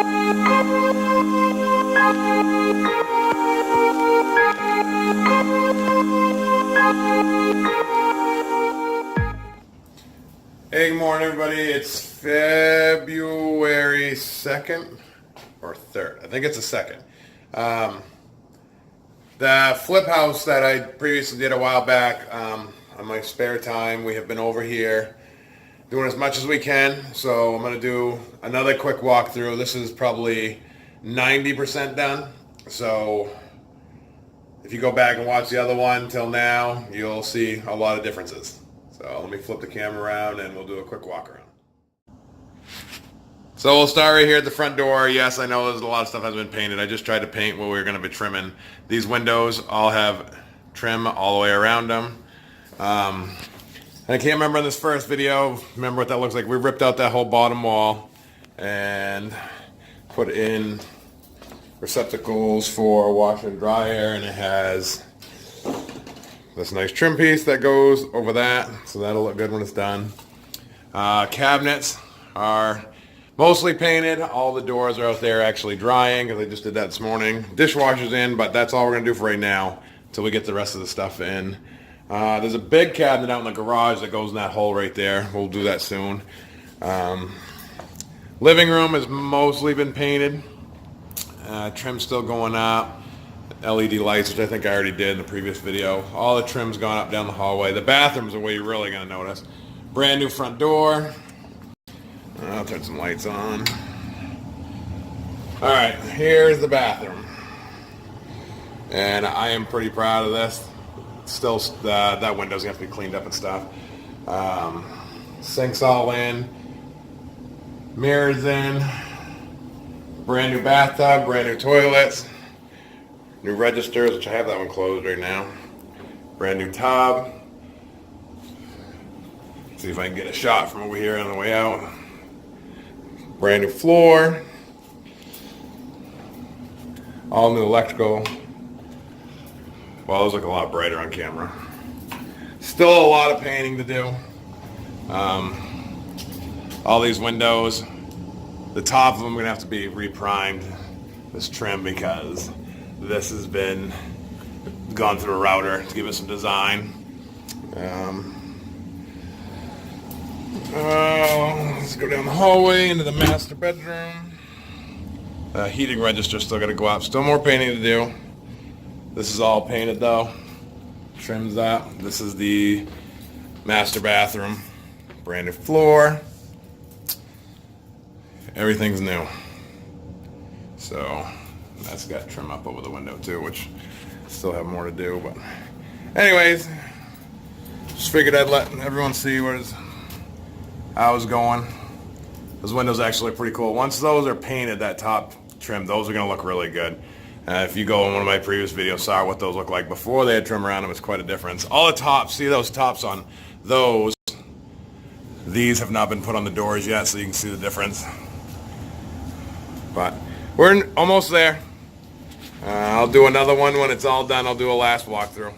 Hey, good morning, everybody. It's February 2nd or 3rd. I think it's the 2nd. The flip house that I previously did a while back, on my spare time, we have been over here doing as much as we can. So I'm going to do another quick walkthrough. This is probably 90% done. So if you go back and watch the other one till now, you'll see a lot of differences. So let me flip the camera around and we'll do a quick walk around. So we'll start right here at the front door. Yes, I know there's a lot of stuff that's been painted. I just tried to paint what we were going to be trimming. These windows all have trim all the way around them. I can't remember in this first video, remember what that looks like. We ripped out that whole bottom wall and put in receptacles for washer and dryer, and it has this nice trim piece that goes over that, so that'll look good when it's done. Cabinets are mostly painted. All the doors are out there actually drying because I just did that this morning. Dishwasher's in, but that's all we're gonna do for right now until we get the rest of the stuff in. There's a big cabinet out in the garage that goes in that hole right there. We'll do that soon. Living room has mostly been painted. Trim's still going up. LED lights, which I think I already did in the previous video. All the trim's gone up down the hallway. The bathrooms are where you're really going to notice. Brand new front door. I'll turn some lights on. Alright, here's the bathroom. And I am pretty proud of this. Still, that window's going to have to be cleaned up and stuff. Sinks all in. Mirrors in. Brand new bathtub, brand new toilets. New registers, which I have that one closed right now. Brand new tub. See if I can get a shot from over here on the way out. Brand new floor. All new electrical. Well, those look a lot brighter on camera. Still a lot of painting to do. All these windows, the top of them are going to have to be reprimed, this trim, because this has been gone through a router to give it some design. Let's go down the hallway into the master bedroom. Heating register still got to go up. Still more painting to do. This is all painted though. Trims up. This is the master bathroom. Brand new floor. Everything's new. So that's got trim up over the window too, which still have more to do. But anyways, just figured I'd let everyone see how it's going. Those windows actually look pretty cool. Once those are painted, that top trim, those are going to look really good. If you go in one of my previous videos, saw what those look like before they had trim around them. It's quite a difference. All the tops, see those tops on those, these have not been put on the doors yet, so you can see the difference. But we're almost there. I'll do another one when it's all done. I'll do a last walkthrough.